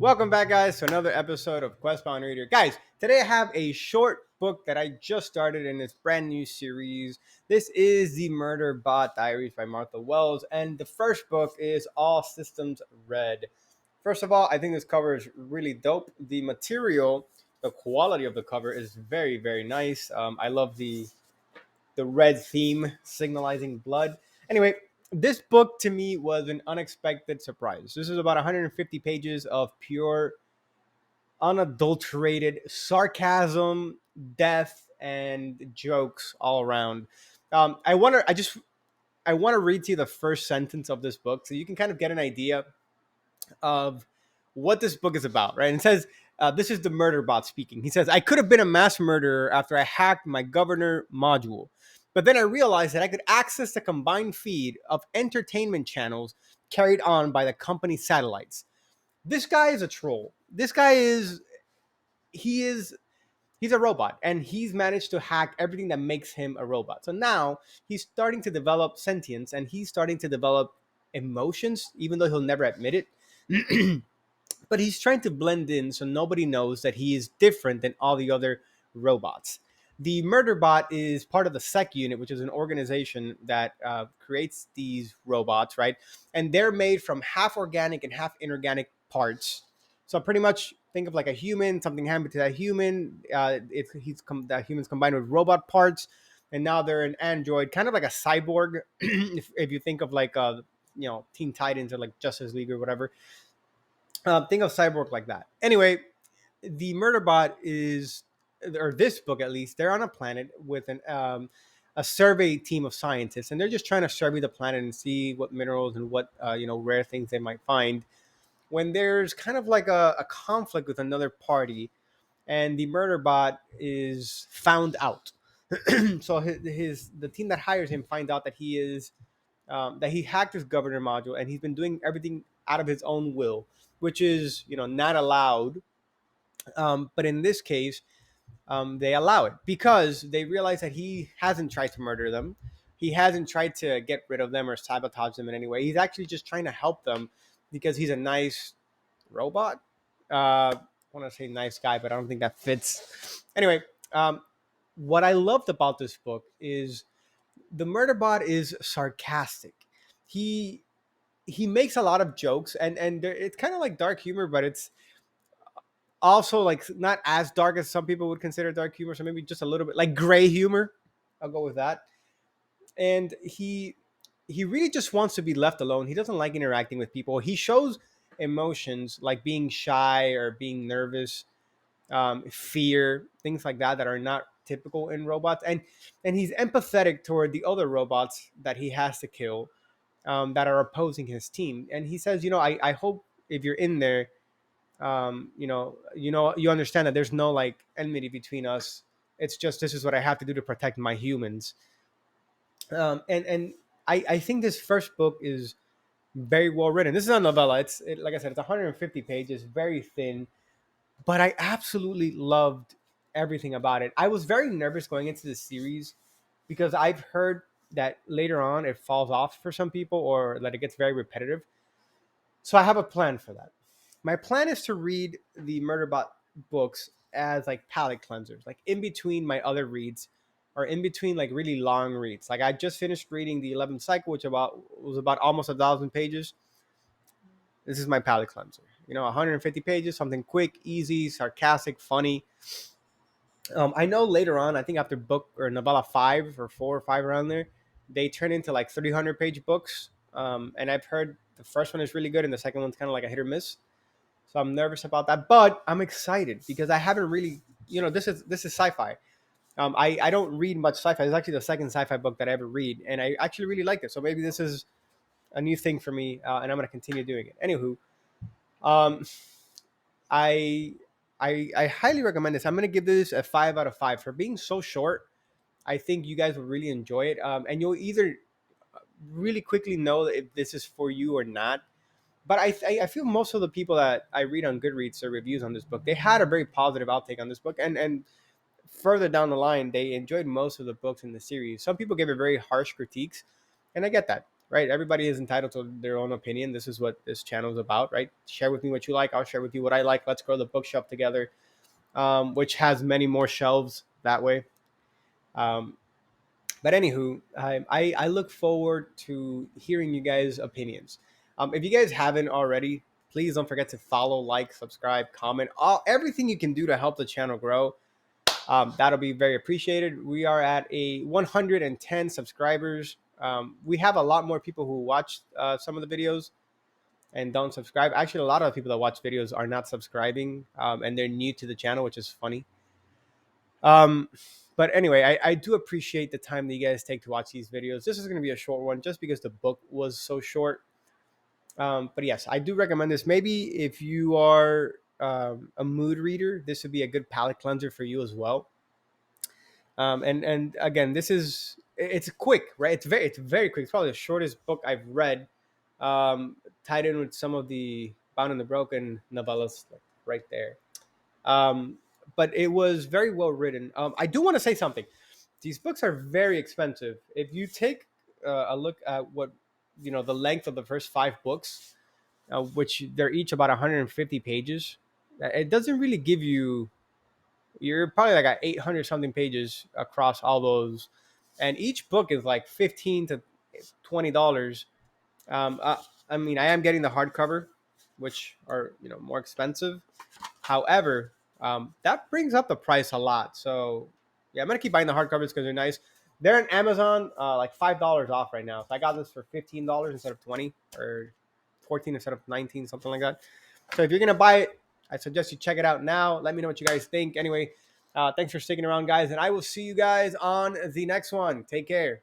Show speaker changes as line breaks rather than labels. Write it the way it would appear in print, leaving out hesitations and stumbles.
Welcome back, guys, to another episode of Questbound Reader. Guys, today I have a short book that I just started in this brand new series. This is the Murderbot Diaries by Martha Wells, and the first book is All Systems Red. First of all, I think this cover is really dope. The material, the quality of the cover is very, very nice. I love the red theme signalizing blood. Anyway, this book to me was an unexpected surprise. This is about 150 pages of pure, unadulterated sarcasm, death, and jokes all around. I want to read to you the first sentence of this book so you can kind of get an idea of what this book is about, right? And it says, this is the Murderbot speaking. He says, I could have been a mass murderer after I hacked my governor module. But then I realized that I could access the combined feed of entertainment channels carried on by the company's satellites. This guy is a troll. This guy is he's a robot, and he's managed to hack everything that makes him a robot. So now he's starting to develop sentience, and he's starting to develop emotions, even though he'll never admit it. But he's trying to blend in so nobody knows that he is different than all the other robots. The Murderbot is part of the SEC unit, which is an organization that creates these robots, right? And they're made from half organic and half inorganic parts. So pretty much think of like a human, something happened to that human. That human's combined with robot parts, and now they're an android, kind of like a cyborg. If you think of like Teen Titans or like Justice League or whatever, think of cyborg like that. Anyway, the Murderbot is, or this book at least, they're on a planet with a survey team of scientists, and they're just trying to survey the planet and see what minerals and what rare things they might find. When there's kind of like a conflict with another party, and the Murderbot is found out. So the team that hires him find out that he hacked his governor module, and he's been doing everything out of his own will, which is not allowed. But in this case, they allow it because they realize that he hasn't tried to murder them. He hasn't tried to get rid of them or sabotage them in any way. He's actually just trying to help them because he's a nice robot. I want to say nice guy, but I don't think that fits. Anyway, what I loved about this book is the Murderbot is sarcastic. He he makes a lot of jokes, and it's kind of like dark humor, but it's also like not as dark as some people would consider dark humor. So maybe just a little bit like gray humor. I'll go with that. And he really just wants to be left alone. He doesn't like interacting with people. He shows emotions like being shy or being nervous, fear, things like that are not typical in robots. And he's empathetic toward the other robots that he has to kill, that are opposing his team. And he says, I hope if you're in there, you understand that there's no like enmity between us. It's just this is what I have to do to protect my humans. And I think this first book is very well written. This is a novella. Like I said, it's 150 pages, very thin, but I absolutely loved everything about it. I was very nervous going into the series because I've heard that later on it falls off for some people or that it gets very repetitive. So I have a plan for that. My plan is to read the Murderbot books as like palate cleansers, like in between my other reads or in between like really long reads. Like I just finished reading the 11th cycle, which was about almost 1,000 pages. This is my palate cleanser. 150 pages, something quick, easy, sarcastic, funny. I know later on, I think after book or novella 5 or 4 or 5 around there, they turn into like 300-page books. And I've heard the first one is really good and the second one's kind of like a hit or miss. So I'm nervous about that, but I'm excited because I haven't really, this is sci-fi. I don't read much sci-fi. It's actually the second sci-fi book that I ever read, and I actually really liked it. So maybe this is a new thing for me, and I'm going to continue doing it. Anywho, um, I, I highly recommend this. I'm going to give this a 5 out of 5 for being so short. I think you guys will really enjoy it, and you'll either really quickly know if this is for you or not. But I feel most of the people that I read on Goodreads or reviews on this book, they had a very positive outtake on this book, and further down the line, they enjoyed most of the books in the series. Some people gave it very harsh critiques, and I get that. right? Everybody is entitled to their own opinion. This is what this channel is about, right? Share with me what you like. I'll share with you what I like. Let's grow the bookshelf together, which has many more shelves that way. Um, but anywho, I look forward to hearing you guys' opinions. If you guys haven't already, please don't forget to follow, like, subscribe, comment, everything you can do to help the channel grow. That'll be very appreciated. We are at a 110 subscribers. We have a lot more people who watch some of the videos and don't subscribe. Actually, a lot of people that watch videos are not subscribing, and they're new to the channel, which is funny. Um, but anyway, I do appreciate the time that you guys take to watch these videos. This is going to be a short one just because the book was so short. But yes, I do recommend this. Maybe if you are a mood reader, this would be a good palate cleanser for you as well. And again, it's quick, right? It's very quick. It's probably the shortest book I've read, tied in with some of the Bound and the Broken novellas, like, right there. Um, but it was very well written. I do want to say something. These books are very expensive. If you take a look at what the length of the first five books, which they're each about 150 pages, it doesn't really give you. You're probably like at 800 something pages across all those, and each book is like $15 to $20. Um, uh, I mean, I am getting the hardcover, which are more expensive. However, that brings up the price a lot. So yeah, I'm gonna keep buying the hardcovers because they're nice. They're on Amazon, like $5 off right now. So I got this for $15 instead of 20, or 14 instead of 19, something like that. So if you're gonna buy it, I suggest you check it out now. Let me know what you guys think. Anyway, thanks for sticking around, guys, and I will see you guys on the next one. Take care.